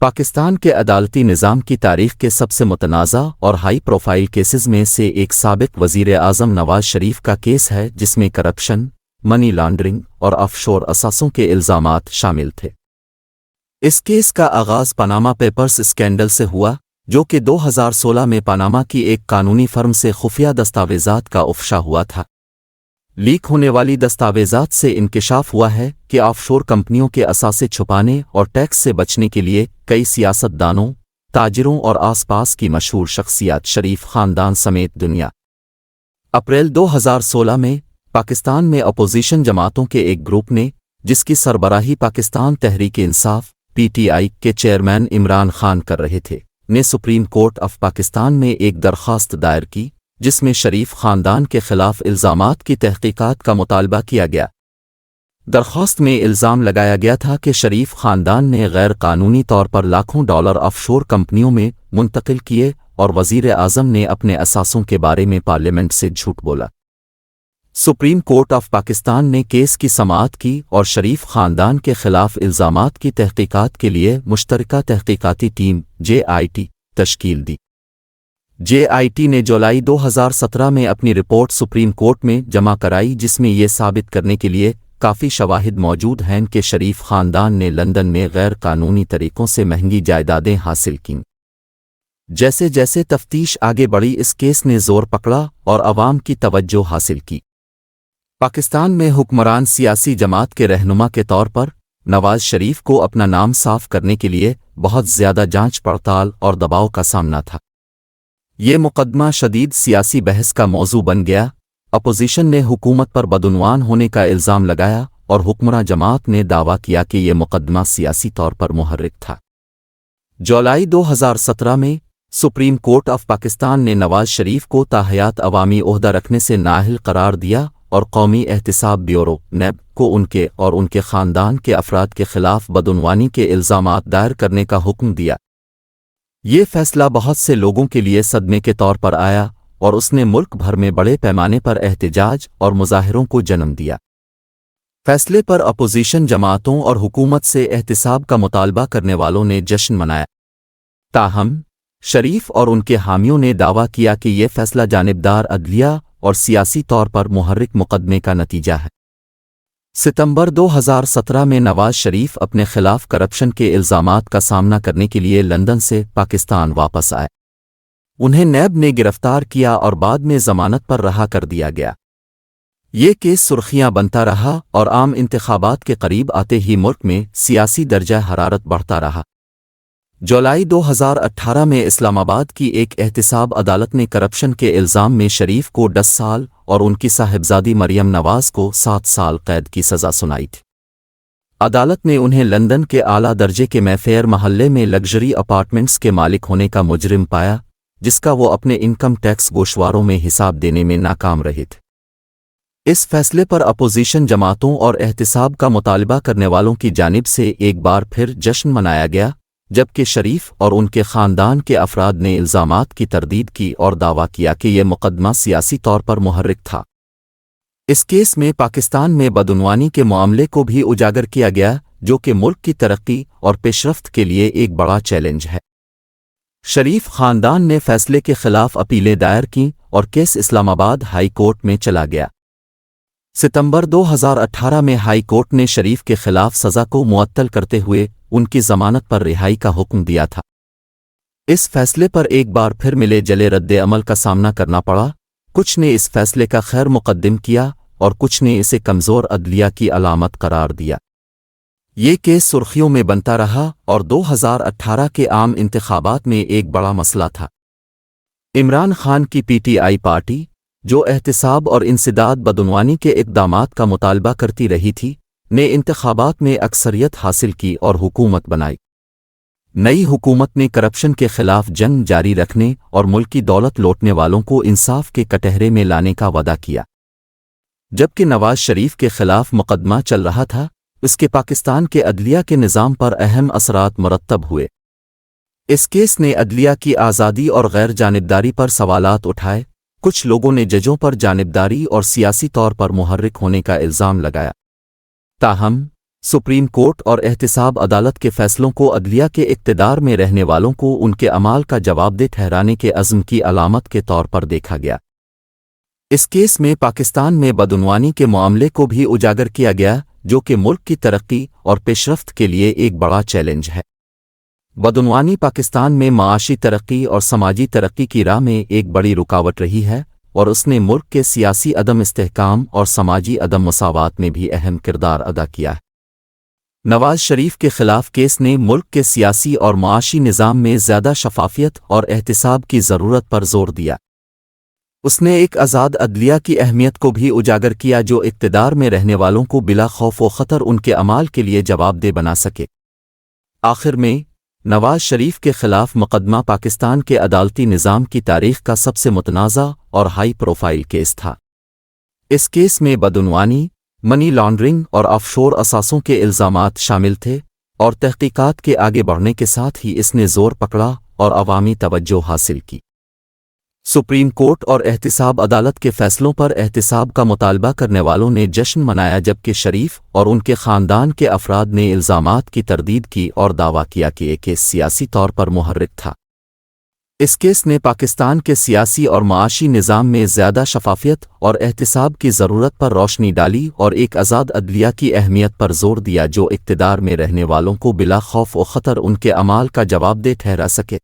پاکستان کے عدالتی نظام کی تاریخ کے سب سے متنازع اور ہائی پروفائل کیسز میں سے ایک سابق وزیر اعظم نواز شریف کا کیس ہے، جس میں کرپشن، منی لانڈرنگ اور آف شور اثاثوں کے الزامات شامل تھے۔ اس کیس کا آغاز پاناما پیپرز اسکینڈل سے ہوا، جو کہ 2016 میں پاناما کی ایک قانونی فرم سے خفیہ دستاویزات کا افشا ہوا تھا۔ لیک ہونے والی دستاویزات سے انکشاف ہوا ہے کہ آف شور کمپنیوں کے اثاثے چھپانے اور ٹیکس سے بچنے کے لیے کئی سیاست دانوں، تاجروں اور آس پاس کی مشہور شخصیات شریف خاندان سمیت دنیا۔ اپریل 2016 میں پاکستان میں اپوزیشن جماعتوں کے ایک گروپ نے، جس کی سربراہی پاکستان تحریک انصاف (PTI) کے چیئرمین عمران خان کر رہے تھے، نے سپریم کورٹ آف پاکستان میں ایک درخواست دائر کی، جس میں شریف خاندان کے خلاف الزامات کی تحقیقات کا مطالبہ کیا گیا۔ درخواست میں الزام لگایا گیا تھا کہ شریف خاندان نے غیر قانونی طور پر لاکھوں ڈالر آف شور کمپنیوں میں منتقل کیے اور وزیر اعظم نے اپنے اثاثوں کے بارے میں پارلیمنٹ سے جھوٹ بولا۔ سپریم کورٹ آف پاکستان نے کیس کی سماعت کی اور شریف خاندان کے خلاف الزامات کی تحقیقات کے لیے مشترکہ تحقیقاتی ٹیم JIT تشکیل دی۔ JIT نے جولائی 2017 میں اپنی رپورٹ سپریم کورٹ میں جمع کرائی، جس میں یہ ثابت کرنے کے لیے کافی شواہد موجود ہیں کہ شریف خاندان نے لندن میں غیر قانونی طریقوں سے مہنگی جائیدادیں حاصل کیں۔ جیسے جیسے تفتیش آگے بڑھی، اس کیس نے زور پکڑا اور عوام کی توجہ حاصل کی۔ پاکستان میں حکمران سیاسی جماعت کے رہنما کے طور پر نواز شریف کو اپنا نام صاف کرنے کے لیے بہت زیادہ جانچ پڑتال اور دباؤ کا سامنا تھا۔ یہ مقدمہ شدید سیاسی بحث کا موضوع بن گیا۔ اپوزیشن نے حکومت پر بدعنوان ہونے کا الزام لگایا اور حکمراں جماعت نے دعویٰ کیا کہ یہ مقدمہ سیاسی طور پر محرک تھا۔ جولائی 2017 میں سپریم کورٹ آف پاکستان نے نواز شریف کو تاحیات عوامی عہدہ رکھنے سے نااہل قرار دیا اور قومی احتساب بیورو (NAB) کو ان کے اور ان کے خاندان کے افراد کے خلاف بدعنوانی کے الزامات دائر کرنے کا حکم دیا۔ یہ فیصلہ بہت سے لوگوں کے لیے صدمے کے طور پر آیا اور اس نے ملک بھر میں بڑے پیمانے پر احتجاج اور مظاہروں کو جنم دیا۔ فیصلے پر اپوزیشن جماعتوں اور حکومت سے احتساب کا مطالبہ کرنے والوں نے جشن منایا۔ تاہم شریف اور ان کے حامیوں نے دعویٰ کیا کہ یہ فیصلہ جانبدار عدلیہ اور سیاسی طور پر محرک مقدمے کا نتیجہ ہے۔ ستمبر 2017 میں نواز شریف اپنے خلاف کرپشن کے الزامات کا سامنا کرنے کے لیے لندن سے پاکستان واپس آئے۔ انہیں نیب نے گرفتار کیا اور بعد میں ضمانت پر رہا کر دیا گیا۔ یہ کیس سرخیاں بنتا رہا اور عام انتخابات کے قریب آتے ہی ملک میں سیاسی درجہ حرارت بڑھتا رہا۔ جولائی 2018 میں اسلام آباد کی ایک احتساب عدالت نے کرپشن کے الزام میں شریف کو 10 سال اور ان کی صاحبزادی مریم نواز کو 7 سال قید کی سزا سنائی تھی۔ عدالت نے انہیں لندن کے اعلیٰ درجے کے میفیئر محلے میں لگژری اپارٹمنٹس کے مالک ہونے کا مجرم پایا، جس کا وہ اپنے انکم ٹیکس گوشواروں میں حساب دینے میں ناکام رہے تھے۔ اس فیصلے پر اپوزیشن جماعتوں اور احتساب کا مطالبہ کرنے والوں کی جانب سے ایک بار پھر جشن منایا گیا، جبکہ شریف اور ان کے خاندان کے افراد نے الزامات کی تردید کی اور دعویٰ کیا کہ یہ مقدمہ سیاسی طور پر محرک تھا۔ اس کیس میں پاکستان میں بدعنوانی کے معاملے کو بھی اجاگر کیا گیا، جو کہ ملک کی ترقی اور پیش رفت کے لیے ایک بڑا چیلنج ہے۔ شریف خاندان نے فیصلے کے خلاف اپیلیں دائر کیں اور کیس اسلام آباد ہائی کورٹ میں چلا گیا۔ ستمبر 2018 میں ہائی کورٹ نے شریف کے خلاف سزا کو معطل کرتے ہوئے ان کی ضمانت پر رہائی کا حکم دیا تھا۔ اس فیصلے پر ایک بار پھر ملے جلے رد عمل کا سامنا کرنا پڑا۔ کچھ نے اس فیصلے کا خیر مقدم کیا اور کچھ نے اسے کمزور عدلیہ کی علامت قرار دیا۔ یہ کیس سرخیوں میں بنتا رہا اور 2018 کے عام انتخابات میں ایک بڑا مسئلہ تھا۔ عمران خان کی PTI پارٹی، جو احتساب اور انسداد بدعنوانی کے اقدامات کا مطالبہ کرتی رہی تھی، نے انتخابات میں اکثریت حاصل کی اور حکومت بنائی۔ نئی حکومت نے کرپشن کے خلاف جنگ جاری رکھنے اور ملکی دولت لوٹنے والوں کو انصاف کے کٹہرے میں لانے کا وعدہ کیا۔ جبکہ نواز شریف کے خلاف مقدمہ چل رہا تھا، اس کے پاکستان کے عدلیہ کے نظام پر اہم اثرات مرتب ہوئے۔ اس کیس نے عدلیہ کی آزادی اور غیر جانبداری پر سوالات اٹھائے۔ کچھ لوگوں نے ججوں پر جانبداری اور سیاسی طور پر محرک ہونے کا الزام لگایا۔ تاہم سپریم کورٹ اور احتساب عدالت کے فیصلوں کو عدلیہ کے اقتدار میں رہنے والوں کو ان کے اعمال کا جواب دہ ٹھہرانے کے عزم کی علامت کے طور پر دیکھا گیا۔ اس کیس میں پاکستان میں بدعنوانی کے معاملے کو بھی اجاگر کیا گیا، جو کہ ملک کی ترقی اور پیش رفت کے لیے ایک بڑا چیلنج ہے۔ بدعنوانی پاکستان میں معاشی ترقی اور سماجی ترقی کی راہ میں ایک بڑی رکاوٹ رہی ہے، اور اس نے ملک کے سیاسی عدم استحکام اور سماجی عدم مساوات میں بھی اہم کردار ادا کیا ہے۔ نواز شریف کے خلاف کیس نے ملک کے سیاسی اور معاشی نظام میں زیادہ شفافیت اور احتساب کی ضرورت پر زور دیا۔ اس نے ایک آزاد عدلیہ کی اہمیت کو بھی اجاگر کیا جو اقتدار میں رہنے والوں کو بلا خوف و خطر ان کے اعمال کے لیے جواب دہ بنا سکے۔ آخر میں، نواز شریف کے خلاف مقدمہ پاکستان کے عدالتی نظام کی تاریخ کا سب سے متنازع اور ہائی پروفائل کیس تھا۔ اس کیس میں بدعنوانی، منی لانڈرنگ اور آف شور اثاثوں کے الزامات شامل تھے، اور تحقیقات کے آگے بڑھنے کے ساتھ ہی اس نے زور پکڑا اور عوامی توجہ حاصل کی۔ سپریم کورٹ اور احتساب عدالت کے فیصلوں پر احتساب کا مطالبہ کرنے والوں نے جشن منایا، جبکہ شریف اور ان کے خاندان کے افراد نے الزامات کی تردید کی اور دعویٰ کیا کہ یہ کیس سیاسی طور پر محرک تھا۔ اس کیس نے پاکستان کے سیاسی اور معاشی نظام میں زیادہ شفافیت اور احتساب کی ضرورت پر روشنی ڈالی اور ایک آزاد عدلیہ کی اہمیت پر زور دیا جو اقتدار میں رہنے والوں کو بلا خوف و خطر ان کے اعمال کا جواب دہ ٹھہرا سکے۔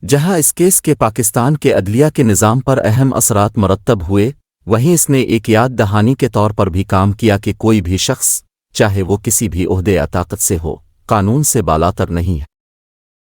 جہاں اس کیس کے پاکستان کے عدلیہ کے نظام پر اہم اثرات مرتب ہوئے، وہیں اس نے ایک یاد دہانی کے طور پر بھی کام کیا کہ کوئی بھی شخص، چاہے وہ کسی بھی عہدے یا طاقت سے ہو، قانون سے بالاتر نہیں ہے۔